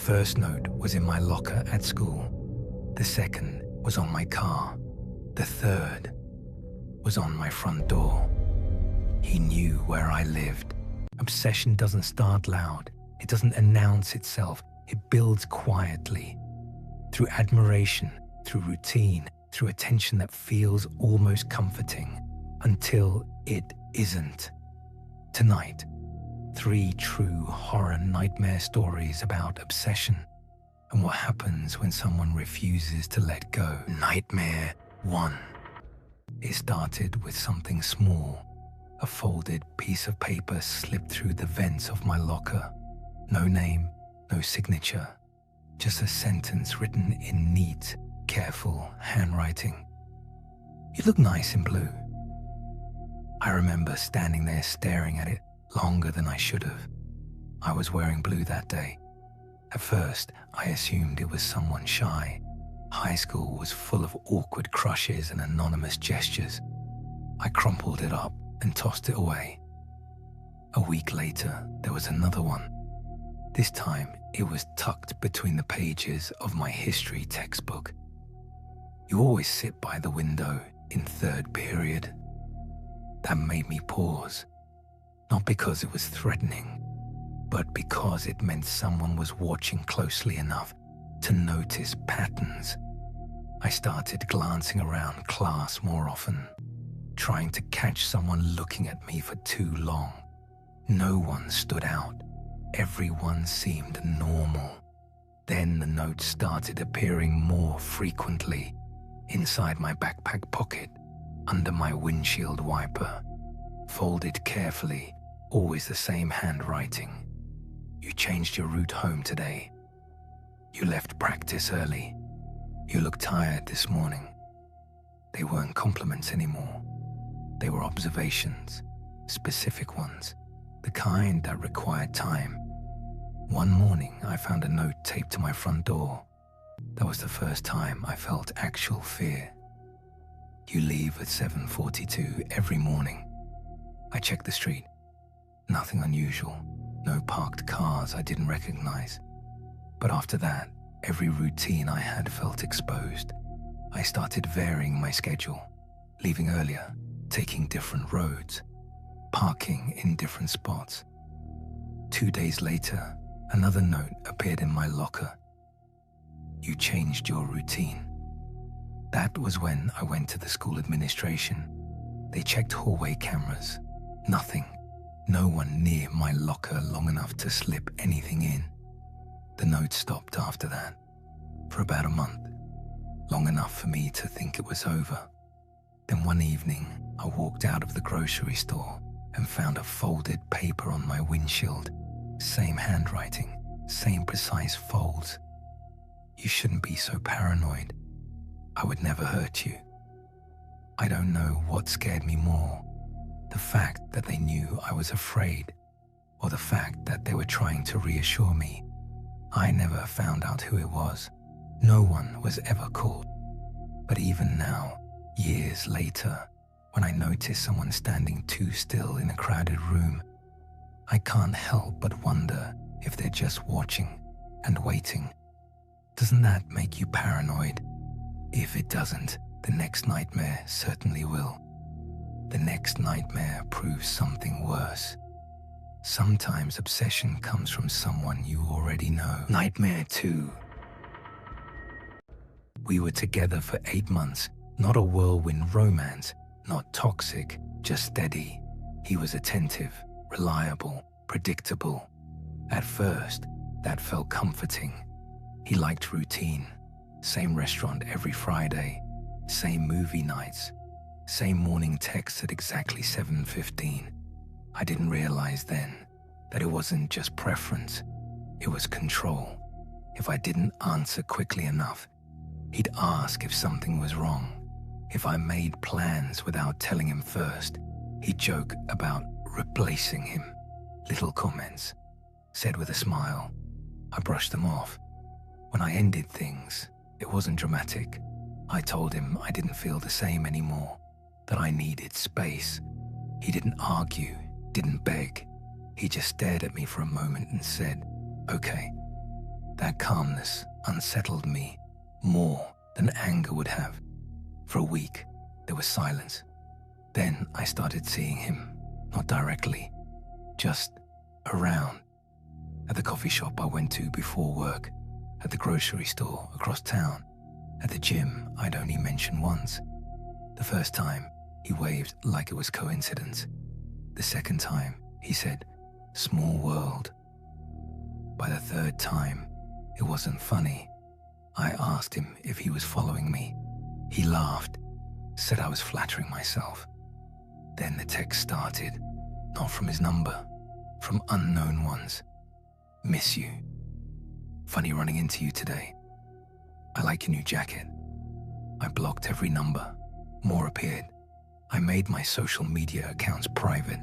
first note was in my locker at school. The second was on my car. The third was on my front door. He knew where I lived. Obsession doesn't start loud. It doesn't announce itself. It builds quietly. Through admiration, through routine, through attention that feels almost comforting, until it isn't. Tonight, 3 true horror nightmare stories about obsession and what happens when someone refuses to let go. Nightmare 1. It started with something small. A folded piece of paper slipped through the vents of my locker. No name, no signature, just a sentence written in neat, careful handwriting. "You look nice in blue." I remember standing there staring at it longer than I should have. I was wearing blue that day. At first, I assumed it was someone shy. High school was full of awkward crushes and anonymous gestures. I crumpled it up and tossed it away. A week later, there was another one. This time, it was tucked between the pages of my history textbook. "You always sit by the window in third period." That made me pause. Not because it was threatening, but because it meant someone was watching closely enough to notice patterns. I started glancing around class more often, trying to catch someone looking at me for too long. No one stood out. Everyone seemed normal. Then the notes started appearing more frequently, inside my backpack pocket, under my windshield wiper, folded carefully, always the same handwriting. "You changed your route home today. You left practice early. You look tired this morning." They weren't compliments anymore. They were observations, specific ones, the kind that required time. One morning, I found a note taped to my front door. That was the first time I felt actual fear. "You leave at 7:42 every morning." I checked the street. Nothing unusual. No parked cars I didn't recognize. But after that, every routine I had felt exposed. I started varying my schedule, leaving earlier, taking different roads, parking in different spots. 2 days later, another note appeared in my locker. "You changed your routine." That was when I went to the school administration. They checked hallway cameras. Nothing. No one near my locker long enough to slip anything in. The note stopped after that, for about a month, long enough for me to think it was over. Then one evening, I walked out of the grocery store and found a folded paper on my windshield. Same handwriting, same precise folds. "You shouldn't be so paranoid. I would never hurt you." I don't know what scared me more, the fact that they knew I was afraid, or the fact that they were trying to reassure me. I never found out who it was. No one was ever caught. But even now, years later, when I notice someone standing too still in a crowded room, I can't help but wonder if they're just watching and waiting. Doesn't that make you paranoid? If it doesn't, the next nightmare certainly will. The next nightmare proves something worse. Sometimes obsession comes from someone you already know. Nightmare 2. We were together for 8 months, not a whirlwind romance, not toxic, just steady. He was attentive, reliable, predictable. At first, that felt comforting. He liked routine. Same restaurant every Friday, same movie nights, same morning texts at exactly 7:15. I didn't realize then that it wasn't just preference, it was control. If I didn't answer quickly enough, he'd ask if something was wrong. If I made plans without telling him first, he'd joke about replacing him. Little comments, said with a smile. I brushed them off. When I ended things, it wasn't dramatic. I told him I didn't feel the same anymore, that I needed space. He didn't argue, didn't beg. He just stared at me for a moment and said, "Okay." That calmness unsettled me more than anger would have. For a week, there was silence. Then I started seeing him, not directly, just around. At the coffee shop I went to before work, at the grocery store across town, at the gym I'd only mentioned once. The first time, he waved like it was coincidence. The second time, he said, "Small world." By the third time, it wasn't funny. I asked him if he was following me. He laughed, said I was flattering myself. Then the text started, not from his number, from unknown ones. "Miss you. Funny running into you today. I like your new jacket." I blocked every number. More appeared. I made my social media accounts private.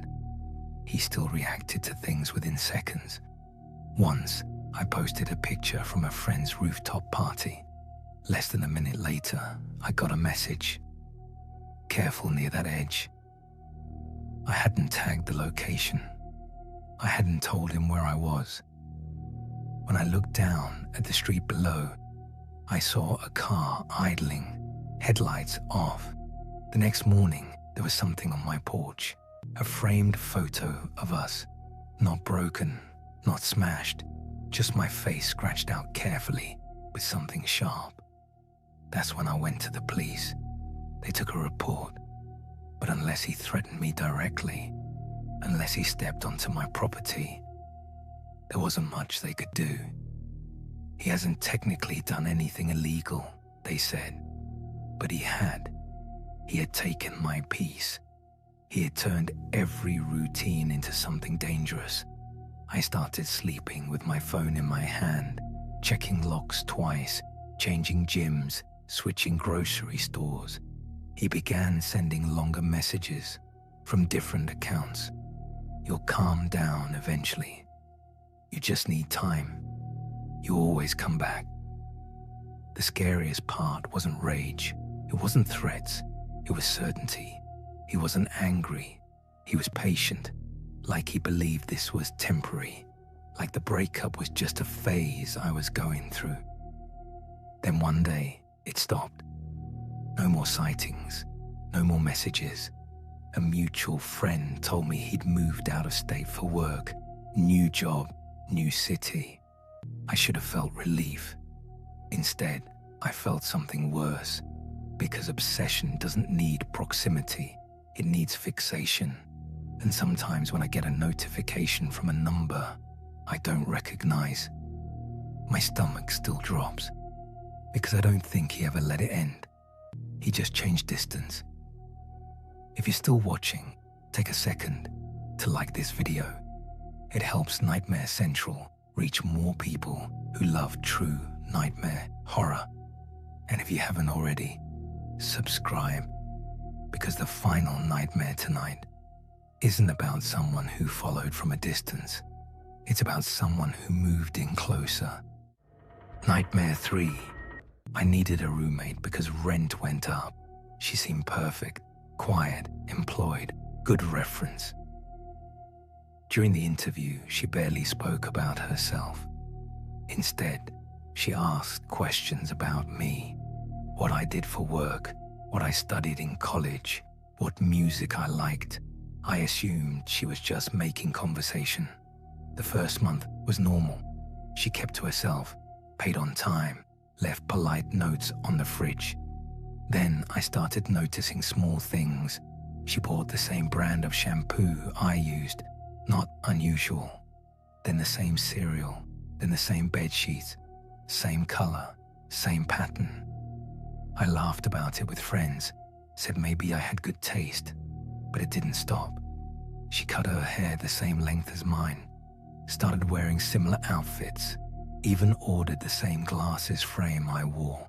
He still reacted to things within seconds. Once, I posted a picture from a friend's rooftop party. Less than a minute later, I got a message. "Careful near that edge." I hadn't tagged the location. I hadn't told him where I was. When I looked down at the street below, I saw a car idling, headlights off. The next morning, there was something on my porch, a framed photo of us, not broken, not smashed, just my face scratched out carefully with something sharp. That's when I went to the police. They took a report, but unless he threatened me directly, unless he stepped onto my property, there wasn't much they could do. He hasn't technically done anything illegal, they said, but he had. He had taken my peace. He had turned every routine into something dangerous. I started sleeping with my phone in my hand, checking locks twice, changing gyms, switching grocery stores. He began sending longer messages from different accounts. "You'll calm down eventually. You just need time. You always come back." The scariest part wasn't rage. It wasn't threats. It was certainty. He wasn't angry. He was patient, like he believed this was temporary, like the breakup was just a phase I was going through. Then one day, it stopped. No more sightings, no more messages. A mutual friend told me he'd moved out of state for work, new job, new city. I should have felt relief. Instead, I felt something worse, because obsession doesn't need proximity, it needs fixation. And sometimes when I get a notification from a number I don't recognize, my stomach still drops, because I don't think he ever let it end. He just changed distance. If you're still watching, take a second to like this video. It helps Nightmare Central reach more people who love true nightmare horror. And if you haven't already, subscribe, because the final nightmare tonight isn't about someone who followed from a distance. It's about someone who moved in closer. Nightmare 3. I needed a roommate because rent went up. She seemed perfect, quiet, employed, good reference. During the interview, she barely spoke about herself. Instead, she asked questions about me, what I did for work, what I studied in college, what music I liked. I assumed she was just making conversation. The first month was normal. She kept to herself, paid on time, left polite notes on the fridge. Then I started noticing small things. She bought the same brand of shampoo I used, not unusual. Then the same cereal, then the same bed sheets, same color, same pattern. I laughed about it with friends, said maybe I had good taste, but it didn't stop. She cut her hair the same length as mine, started wearing similar outfits, even ordered the same glasses frame I wore.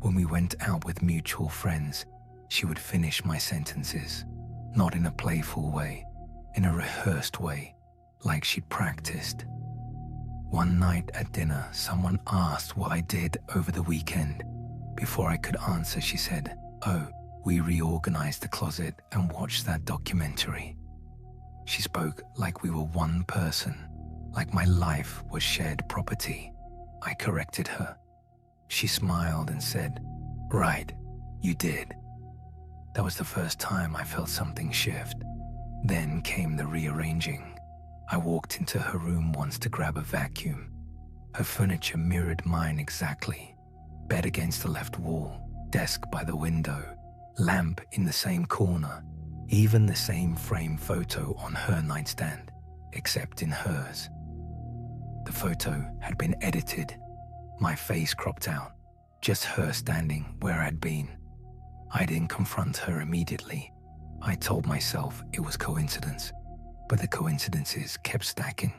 When we went out with mutual friends, she would finish my sentences, not in a playful way, in a rehearsed way, like she'd practiced. One night at dinner, someone asked what I did over the weekend. Before I could answer, she said, "Oh, we reorganized the closet and watched that documentary." She spoke like we were one person, like my life was shared property. I corrected her. She smiled and said, "Right, you did." That was the first time I felt something shift. Then came the rearranging. I walked into her room once to grab a vacuum. Her furniture mirrored mine exactly. Bed against the left wall, desk by the window, lamp in the same corner, even the same frame photo on her nightstand, except in hers. The photo had been edited, my face cropped out, just her standing where I'd been. I didn't confront her immediately. I told myself it was coincidence, but the coincidences kept stacking.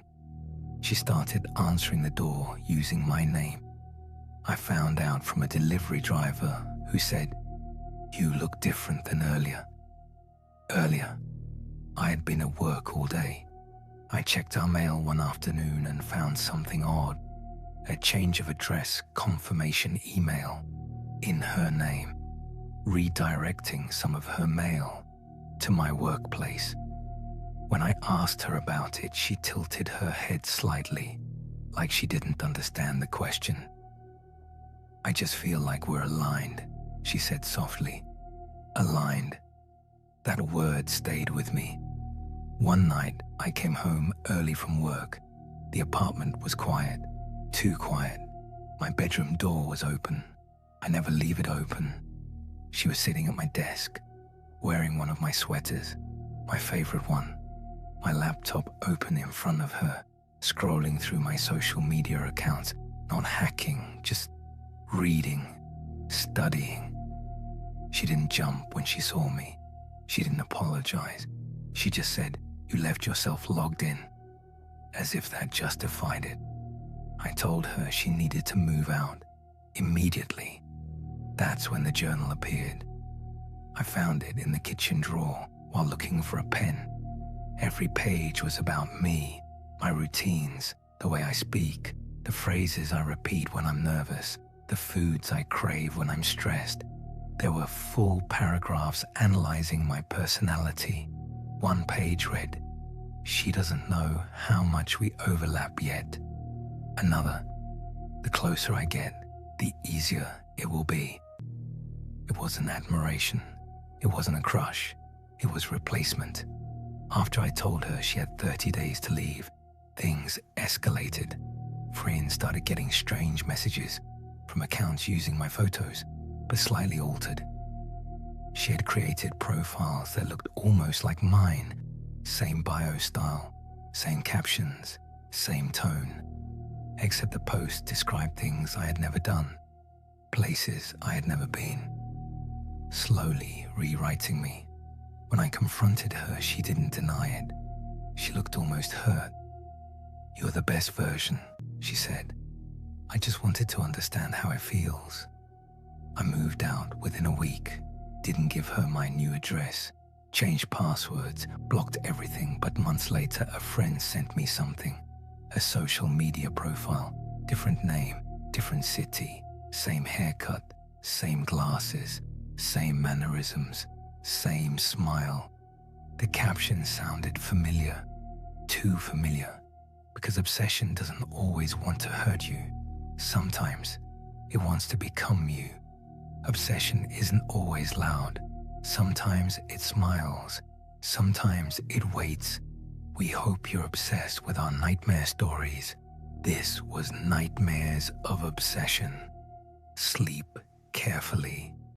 She started answering the door using my name. I found out from a delivery driver who said, "You look different than earlier." Earlier, I had been at work all day. I checked our mail one afternoon and found something odd. A change of address confirmation email in her name, redirecting some of her mail to my workplace. When I asked her about it, she tilted her head slightly, like she didn't understand the question. "I just feel like we're aligned," she said softly. Aligned. That word stayed with me. One night, I came home early from work. The apartment was quiet, too quiet. My bedroom door was open. I never leave it open. She was sitting at my desk, wearing one of my sweaters, my favorite one, my laptop open in front of her, scrolling through my social media accounts, not hacking, just reading, studying. She didn't jump when she saw me. She didn't apologize. She just said, "You left yourself logged in," as if that justified it. I told her she needed to move out immediately. That's when the journal appeared. I found it in the kitchen drawer while looking for a pen. Every page was about me, my routines, the way I speak, the phrases I repeat when I'm nervous, the foods I crave when I'm stressed. There were full paragraphs analyzing my personality. One page read, "She doesn't know how much we overlap yet." Another, "The closer I get, the easier it will be." It wasn't admiration. It wasn't a crush. It was replacement. After I told her she had 30 days to leave, things escalated. Friends started getting strange messages from accounts using my photos, but slightly altered. She had created profiles that looked almost like mine. Same bio style, same captions, same tone. Except the post described things I had never done, places I had never been. Slowly rewriting me. When I confronted her, she didn't deny it. She looked almost hurt. "You're the best version," she said. "I just wanted to understand how it feels." I moved out within a week, didn't give her my new address, changed passwords, blocked everything, but months later a friend sent me something. A social media profile, different name, different city, same haircut, same glasses, same mannerisms, same smile. The caption sounded familiar, too familiar, because obsession doesn't always want to hurt you. Sometimes it wants to become you. Obsession isn't always loud. Sometimes it smiles. Sometimes it waits. We hope you're obsessed with our nightmare stories. This was Nightmares of Obsession. Sleep carefully.